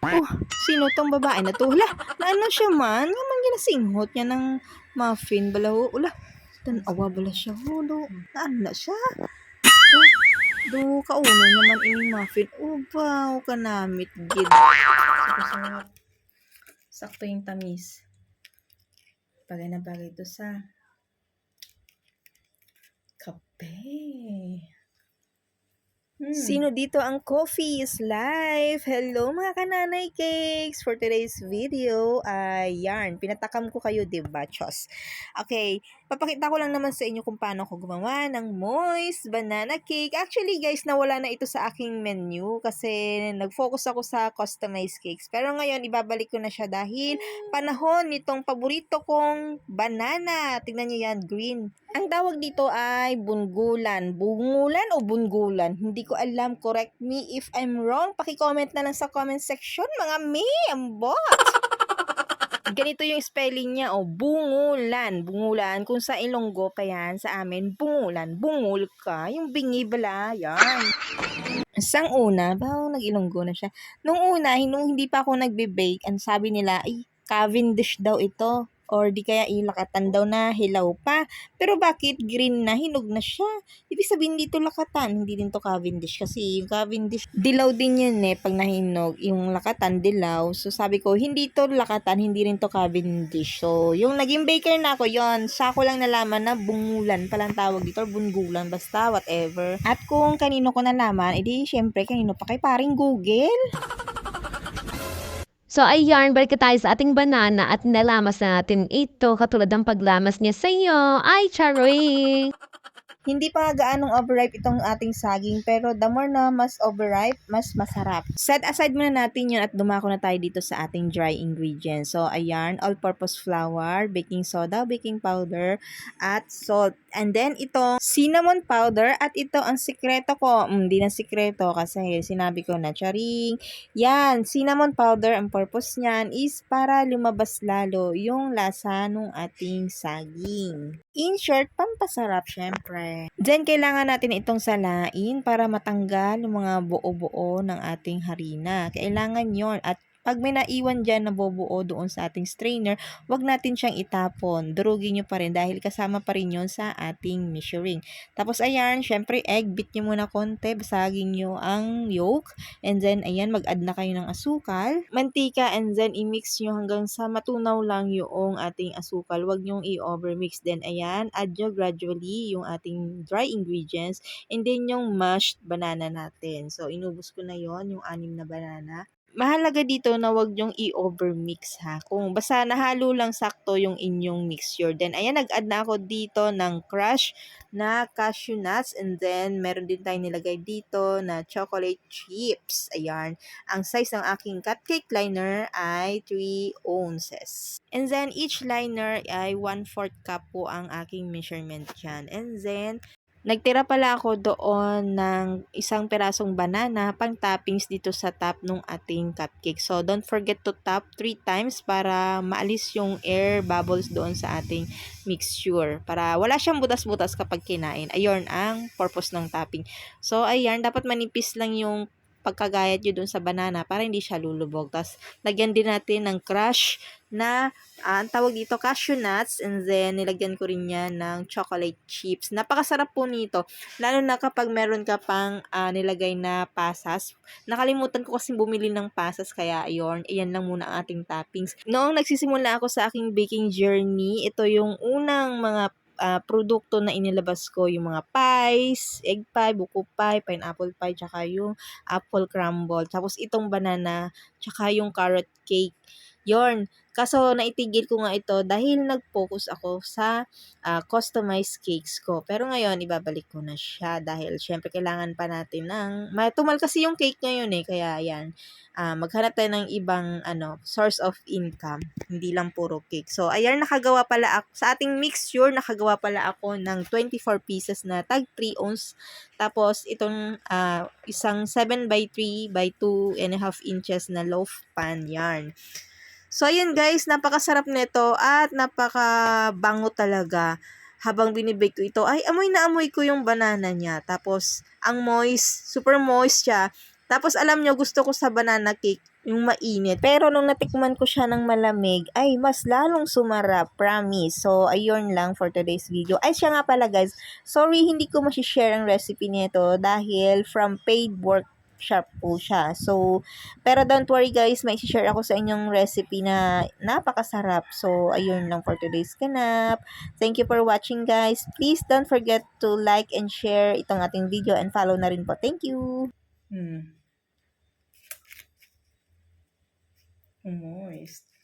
Oh, sino tong babae na to? Hala, naano siya man? Nga man ginasinghot niya ng muffin bala ho. Ula, tanawa bala siya ho. Naan na siya? Oh, kauno niya man ining muffin. Ubaw ka namit gid. Sarap. Sakto yung tamis. Bagay na bagay ito sa kape. Sino dito ang Coffee is Life? Hello mga kananay cakes! For today's video ay yarn. Pinatakam ko kayo, diba, Chos? Okay, papakita ko lang naman sa inyo kung paano ko gumawa ng moist banana cake. Actually guys, nawala na ito sa aking menu kasi nag-focus ako sa customized cakes. Pero ngayon, ibabalik ko na siya dahil panahon nitong paborito kong banana. Tingnan niyo yan, green. Ang tawag dito ay bungulan. Bungulan o bungulan? Hindi ko alam. Correct me if I'm wrong. Paki-comment na lang sa comment section, mga ambot. Ganito yung spelling niya, bungulan. Bungulan. Kung sa Ilonggo pa yan, sa amin, bungulan. Bungul ka. Yung bingi bala, yan. Sang una, nag-Ilonggo na siya. Nung una, nung hindi pa ako nagbe-bake, ang sabi nila, ay, Cavendish daw ito. Or di kaya lakatan daw na hilaw pa. Pero bakit green na? Hinog na siya. Ibig sabihin dito lakatan. Hindi din to Cavendish. Kasi yung Cavendish, dilaw din yan pag nahinog. Yung lakatan, dilaw. So sabi ko, hindi to lakatan. Hindi rin to Cavendish. So yung naging baker na ako, yon sa ko lang nalaman na bungulan palang tawag dito. Or bungulan. Basta whatever. At kung kanino ko nalaman, edi syempre kanino pa kay paring Google. So ayan, balik tayo sa ating banana at nalamas na natin ito katulad ng paglamas niya sa iyo. Ay, charing! Hindi pa gaanong overripe itong ating saging, pero the more na mas overripe, mas masarap. Set aside muna natin yun at dumako na tayo dito sa ating dry ingredients. So, ayan, all-purpose flour, baking soda, baking powder, at salt. And then, itong cinnamon powder at ito ang sikreto ko. Hindi na sikreto kasi sinabi ko na, charing. Yan, cinnamon powder, ang purpose niyan is para lumabas lalo yung lasa ng ating saging. In short, pampasarap syempre. Then, kailangan natin itong salain para matanggal yung mga buo-buo ng ating harina. Kailangan yon. At pag may naiwan dyan na bubuo doon sa ating strainer, wag natin siyang itapon. Durugin nyo pa rin dahil kasama pa rin yun sa ating measuring. Tapos, ayan, syempre, egg, beat nyo muna konti. Basagin nyo ang yolk. And then, ayan, mag-add na kayo ng asukal, mantika, and then, i-mix nyo hanggang sa matunaw lang yung ating asukal. Wag nyo i-overmix. Then, ayan, add nyo gradually yung ating dry ingredients. And then, yung mashed banana natin. So, inubos ko na yon yung 6 na banana. Mahalaga dito na wag yung i-overmix ha. Kung basta nahalo lang sakto yung inyong mixture. Then, ayan, nag-add na ako dito ng crush na cashew nuts. And then, meron din tayong nilagay dito na chocolate chips. Ayan. Ang size ng aking cupcake liner ay 3 ounces. And then, each liner ay 1/4 cup po ang aking measurement dyan. And then, nagtira pala ako doon ng isang pirasong banana pang toppings dito sa top ng ating cupcake. So, don't forget to tap 3 times para maalis yung air bubbles doon sa ating mixture. Para wala siyang butas-butas kapag kinain. Ayun ang purpose ng topping. So, ayan, dapat manipis lang yung pagkagayat nyo dun sa banana para hindi siya lulubog. Tapos, lagyan din natin ng crush na, ang tawag dito, cashew nuts. And then, nilagyan ko rin yan ng chocolate chips. Napakasarap po nito. Lalo na kapag meron ka pang nilagay na pasas. Nakalimutan ko kasi bumili ng pasas. Kaya, ayan lang muna ang ating toppings. Noong nagsisimula ako sa aking baking journey, ito yung unang mga produkto na inilabas ko, yung mga pies, egg pie, buko pie, pineapple pie, tsaka yung apple crumble. Tapos itong banana, tsaka yung carrot cake. Yorn. Kaso naitigil ko nga ito dahil nag-focus ako sa customized cakes ko. Pero ngayon, ibabalik ko na siya dahil syempre kailangan pa natin ng matumal kasi yung cake ngayon kaya yan. Maghanap tayo ng ibang source of income. Hindi lang puro cake. So, ayan, nakagawa pala ako sa ating mixture, nakagawa pala ako ng 24 pieces na tag 3 ounce. Tapos, itong isang 7 by 3 by 2.5 inches na loaf pan yarn. So, ayun guys, napakasarap nito at napakabango talaga. Habang binibake ko ito, ay amoy na amoy ko yung banana niya. Tapos, ang moist, super moist siya. Tapos, alam nyo, gusto ko sa banana cake, yung mainit. Pero nung natikman ko siya ng malamig, ay mas lalong sumarap, promise. So, ayun lang for today's video. Ay, siya nga pala guys, sorry hindi ko share ang recipe nito dahil from paid workshop po siya. So, pero don't worry guys, may share ako sa inyong recipe na napakasarap. So, ayun lang for today's ganap. Thank you for watching guys. Please don't forget to like and share itong ating video and follow na rin po. Thank you! Moist.